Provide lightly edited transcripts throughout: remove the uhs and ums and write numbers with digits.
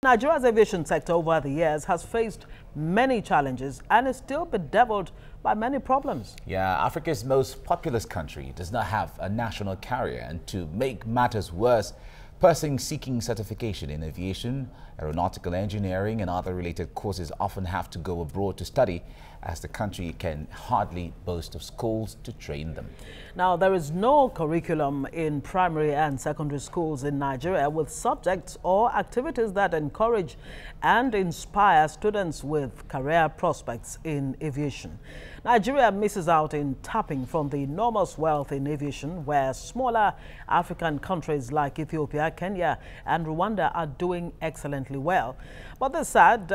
Nigeria's aviation sector over the years has faced many challenges and is still bedeviled by many problems. Yeah, Africa's most populous country does not have a national carrier, and to make matters worse, persons seeking certification in aviation, aeronautical engineering and other related courses often have to go abroad to study, as the country can hardly boast of schools to train them. Now, there is no curriculum in primary and secondary schools in Nigeria with subjects or activities that encourage and inspire students with career prospects in aviation. Nigeria misses out in tapping from the enormous wealth in aviation, where smaller African countries like Ethiopia, Kenya and Rwanda are doing excellently well. But the sad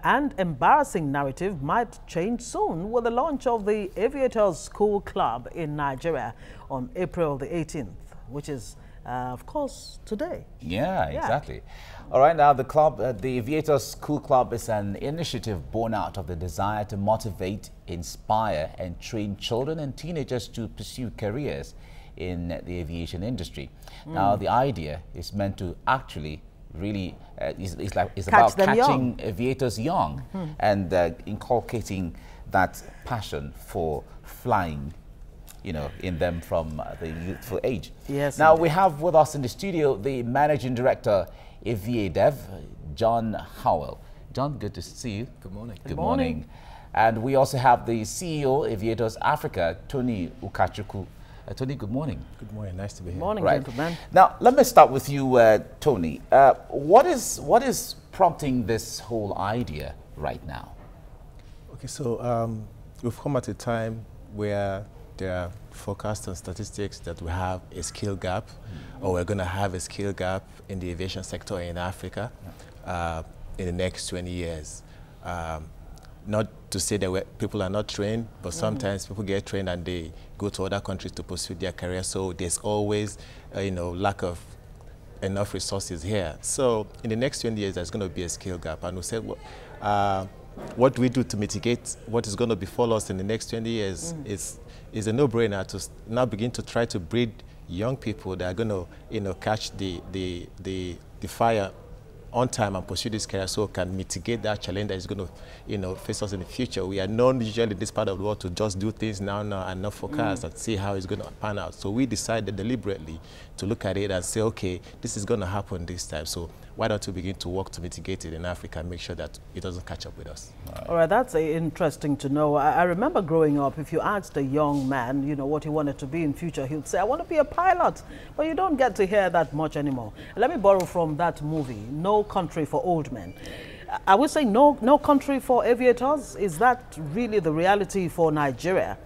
and embarrassing narrative might change soon with the launch of the Aviators School Club in Nigeria on April the 18th, which is, of course, today. Yeah, exactly. All right, now the club, the Aviators School Club, is an initiative born out of the desire to motivate, inspire and train children and teenagers to pursue careers in the aviation industry. Now, the idea is meant to actually really it's about catching aviators young and inculcating that passion for flying, you know, in them from the youthful age. Yes. Now we have with us in the studio the Managing Director, Aviadev, John Howell. John, good to see you. Good morning. Good morning. And we also have the CEO, Aviators Africa, Tony Ukachukwu. Tony, good morning. Good morning. Nice to be here. Good morning, gentlemen. Now, let me start with you, Tony. What is prompting this whole idea right now? Okay, so we've come at a time where there are forecasts and statistics that we have a skill gap, or we're going to have a skill gap in the aviation sector in Africa in the next 20 years. Not to say that people are not trained, but sometimes people get trained and they go to other countries to pursue their career. So there's always, lack of enough resources here. So in the next 20 years, there's going to be a skill gap. And we said, what do we do to mitigate what is going to befall us in the next 20 years is a no-brainer to now begin to try to breed young people that are going to, catch the fire on time and pursue this career, so can mitigate that challenge that is going to, face us in the future. We are known usually in this part of the world to just do things now and not forecast and see how it's going to pan out. So we decided deliberately to look at it and say, okay, this is going to happen this time. So why don't we begin to work to mitigate it in Africa and make sure that it doesn't catch up with us? All right, that's interesting to know. I remember growing up, if you asked a young man, what he wanted to be in future, he would say, I want to be a pilot. But you don't get to hear that much anymore. Let me borrow from that movie, No Country for Old Men. I would say no country for aviators. Is that really the reality for Nigeria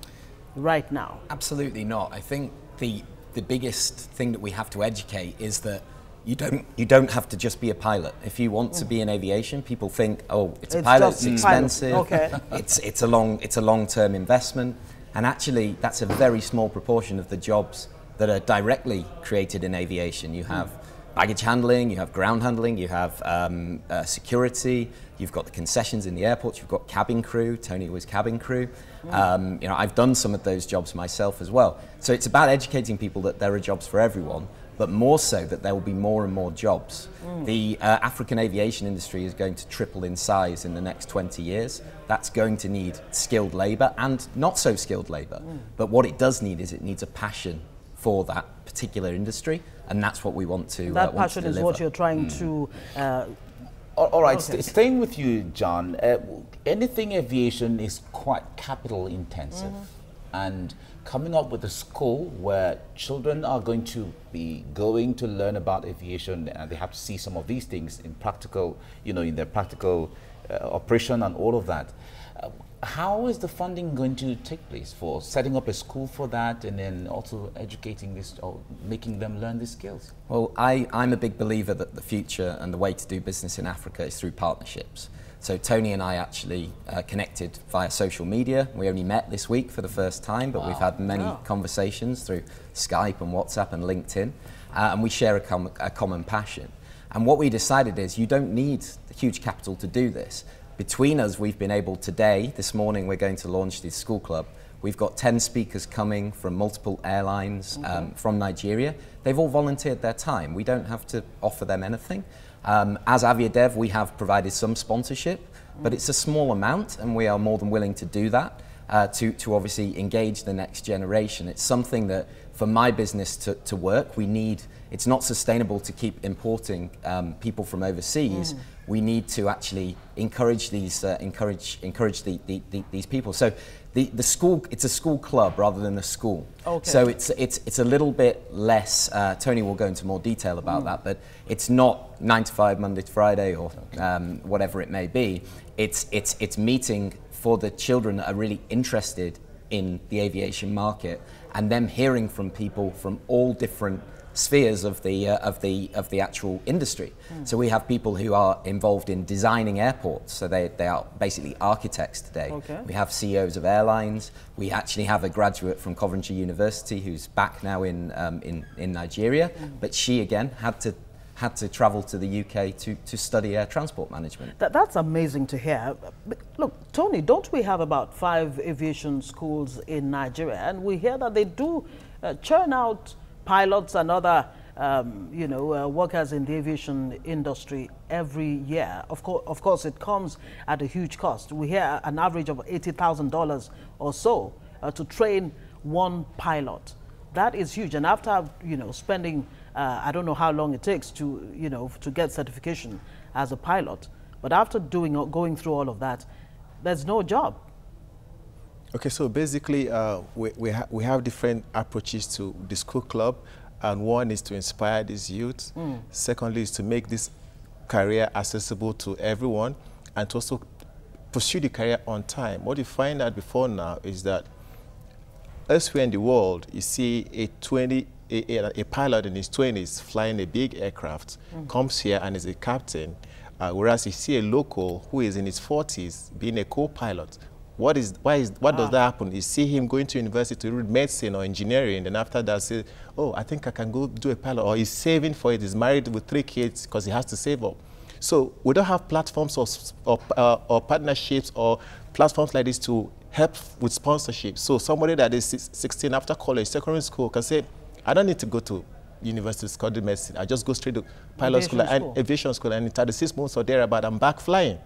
right now? Absolutely not. I think the biggest thing that we have to educate is that you don't have to just be a pilot. If you want to be in aviation, people think, oh, it's a pilot, it's expensive, it's a long-term investment, and actually that's a very small proportion of the jobs that are directly created in aviation. You have baggage handling, you have ground handling, you have security, you've got the concessions in the airports, you've got cabin crew. Tony was cabin crew. I've done some of those jobs myself as well. So it's about educating people that there are jobs for everyone, but more so that there will be more and more jobs. The African aviation industry is going to triple in size in the next 20 years. That's going to need skilled labour and not so skilled labour. But what it does need is it needs a passion for that particular industry, and that's what we want to That passion is what you're trying to... All right, staying with you, John, anything aviation is quite capital intensive. And coming up with a school where children are going to be going to learn about aviation, and they have to see some of these things in practical, in their practical operation and all of that. How is the funding going to take place for setting up a school for that, and then also educating this or making them learn these skills? Well, I'm a big believer that the future and the way to do business in Africa is through partnerships. So Tony and I actually connected via social media. We only met this week for the first time, but we've had many conversations through Skype and WhatsApp and LinkedIn, and we share a common passion. And what we decided is you don't need huge capital to do this. Between us, we've been able today, this morning, we're going to launch the school club. We've got 10 speakers coming from multiple airlines from Nigeria. They've all volunteered their time. We don't have to offer them anything. As Aviadev, we have provided some sponsorship, but it's a small amount, and we are more than willing to do that to obviously engage the next generation. It's something that, for my business to work, we need. It's not sustainable to keep importing people from overseas. We need to actually encourage these these people. So the school, it's a school club rather than a school. Okay. So it's a little bit less. Tony will go into more detail about that, but it's not 9 to 5, Monday to Friday, or whatever it may be. It's meeting for the children that are really interested in the aviation market, and them hearing from people from all different spheres of the actual industry. So we have people who are involved in designing airports, so they are basically architects today. Okay. We have CEOs of airlines. We actually have a graduate from Coventry University who's back now in Nigeria, but she again had to travel to the UK to study air transport management. That's amazing to hear. But look, Tony, don't we have about 5 aviation schools in Nigeria? And we hear that they do churn out pilots and other workers in the aviation industry every year. Of course, it comes at a huge cost. We hear an average of $80,000 or so to train one pilot. That is huge. And after spending I don't know how long it takes to get certification as a pilot, but after going through all of that, there's no job. Okay, so basically we have different approaches to the school club, and one is to inspire these youth. Secondly is to make this career accessible to everyone, and to also pursue the career on time. What you find out before now is that elsewhere in the world, you see a pilot in his 20s flying a big aircraft, comes here and is a captain, whereas you see a local who is in his 40s being a co-pilot. What does that happen? You see him going to university to read medicine or engineering, and after that say, oh, I think I can go do a pilot, or he's saving for it, he's married with 3 kids because he has to save up. So we don't have platforms or partnerships or platforms like this to help with sponsorship. So somebody that is 16 after college, secondary school, can say, I don't need to go to university to study medicine. I just go straight to pilot school and aviation school, and in 36 months or thereabout, I'm back flying.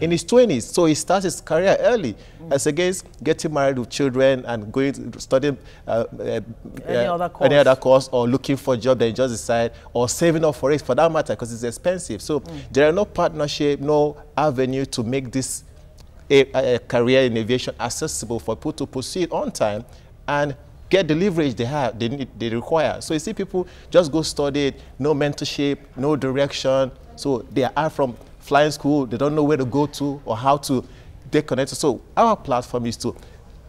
In his 20s, so he starts his career early, as against getting married with children and going to study any other course, or looking for a job that you just decide, or saving up for it for that matter, because it's expensive. So there are no partnership, no avenue to make this a career in aviation accessible for people to pursue it on time and get the leverage they require. So you see people just go study it, no mentorship, no direction. So they are from flying school, they don't know where to go to or how to get connected. So our platform is to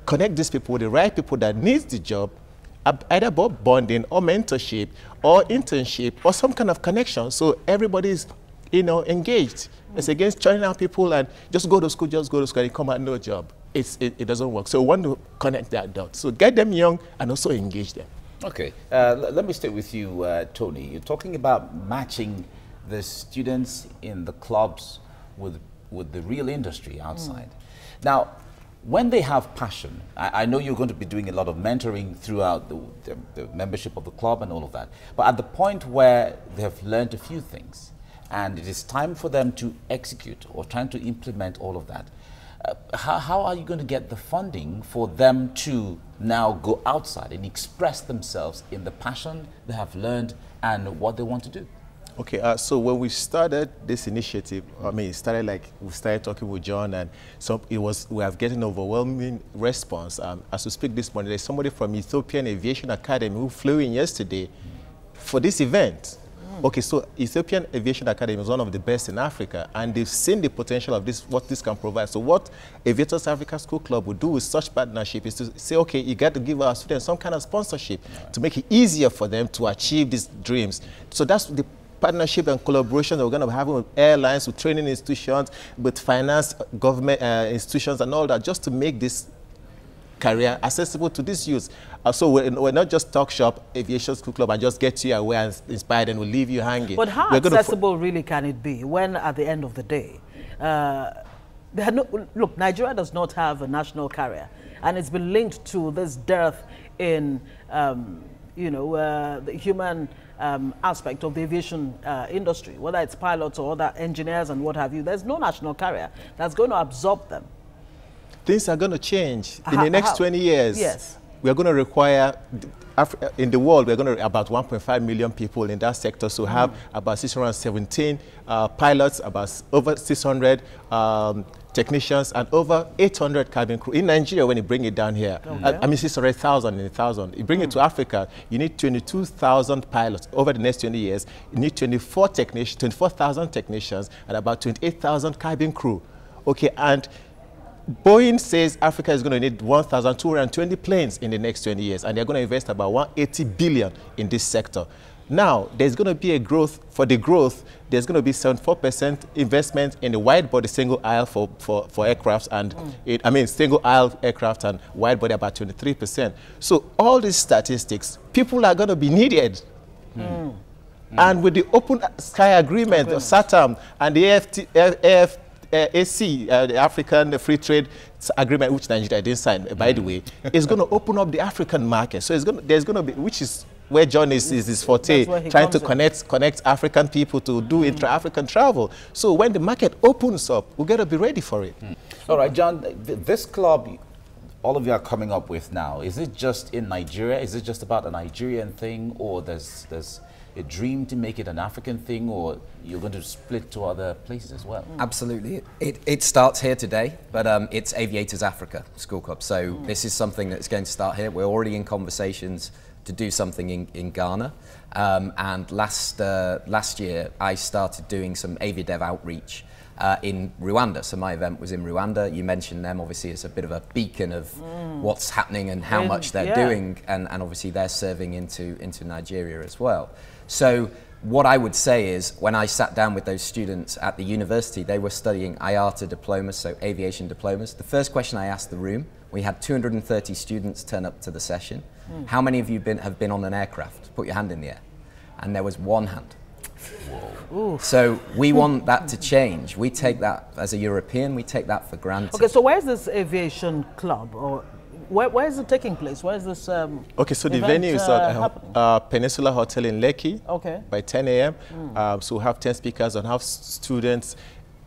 connect these people with the right people that needs the job, either about bonding or mentorship or internship or some kind of connection. So everybody's engaged. It's against joining our people and just go to school, and come out, no job. It doesn't work. So we want to connect that dot. So get them young and also engage them. Okay, let me stay with you, Tony. You're talking about matching the students in the clubs with the real industry outside. Now, when they have passion, I know you're going to be doing a lot of mentoring throughout the membership of the club and all of that, but at the point where they have learned a few things and it is time for them to execute or trying to implement all of that, how are you going to get the funding for them to now go outside and express themselves in the passion they have learned and what they want to do? Okay, so when we started this initiative, we started talking with John, and we have getting overwhelming response. As we speak this morning, there's somebody from Ethiopian Aviation Academy who flew in yesterday for this event. Okay, so Ethiopian Aviation Academy is one of the best in Africa, and they've seen the potential of what this can provide. So what Aviators Africa School Club would do with such partnership is to say, okay, you got to give our students some kind of sponsorship to make it easier for them to achieve these dreams. So that's the partnership and collaboration that we're going to have with airlines, with training institutions, with finance, government institutions and all that, just to make this career accessible to these youth. So we're not just talk shop, Aviation School Club, and just get you aware and inspired and we'll leave you hanging. But how accessible really can it be when at the end of the day, look, Nigeria does not have a national carrier, and it's been linked to this dearth in the human aspect of the aviation industry, whether it's pilots or other engineers and what have you. There's no national carrier that's going to absorb them. Things are going to change. In the next 20 years, yes, we're going to require, in the world, we're going to about 1.5 million people in that sector, so have about 617 pilots, about over 600 technicians, and over 800 cabin crew. In Nigeria, when you bring it down here, I mean 600,000 in 1,000. You bring it to Africa, you need 22,000 pilots. Over the next 20 years, you need 24,000 technicians, and about 28,000 cabin crew. Okay, and Boeing says Africa is going to need 1,220 planes in the next 20 years, and they're going to invest about 180 billion in this sector. Now, there's going to be a growth. For the growth, there's going to be 74% investment in the wide-body single-aisle for aircrafts, and single-aisle aircraft and wide-body about 23%. So all these statistics, people are going to be needed. And with the Open Sky Agreement, SATAM, and the AC, the African Free Trade Agreement, which Nigeria didn't sign, by the way, is going to open up the African market. So there's going to be, which is where John is his forte, trying to connect African people to do intra-African travel. So when the market opens up, we're going to be ready for it. All right, John, this club all of you are coming up with now, is it just in Nigeria? Is it just about a Nigerian thing, or there's a dream to make it an African thing, or you're going to split to other places as well? Absolutely. It starts here today, but it's Aviators Africa School Club. So this is something that's going to start here. We're already in conversations to do something in Ghana. And last year, I started doing some Aviadev outreach in Rwanda. So my event was in Rwanda. You mentioned them obviously as a bit of a beacon of what's happening and how much they're doing, and obviously they're serving into Nigeria as well. So what I would say is, when I sat down with those students at the university, they were studying IATA diplomas, so aviation diplomas. The first question I asked the room, we had 230 students turn up to the session. How many of you have been on an aircraft? Put your hand in the air. And there was one hand. Whoa. So we want that to change. We take that, as a European, we take that for granted. Okay, so where's this aviation club, or where is it taking place? Where is this okay, so the venue is at Peninsula Hotel in Lekki by 10 a.m. So we have 10 speakers and have students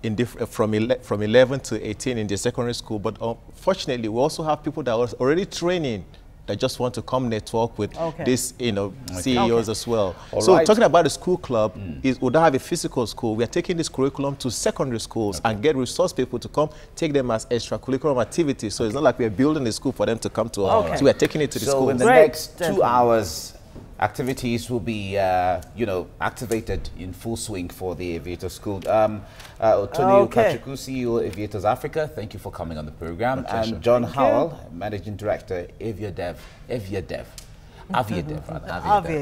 in from 11 to 18 in the secondary school. But unfortunately, we also have people that are already training that just want to come network with these, CEOs as well. Talking about the school club, we don't have a physical school. We are taking this curriculum to secondary schools and get resource people to come take them as extracurriculum activities. So it's not like we're building a school for them to come to us. So we're taking it to the schools. So in the next 2 hours, activities will be, activated in full swing for the Aviator School. Tony Kachuku, CEO Aviators Africa, thank you for coming on the program. And John Howell, Managing Director, Aviadev.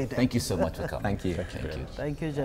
Thank you so much for coming. Thank you. Thank you, John.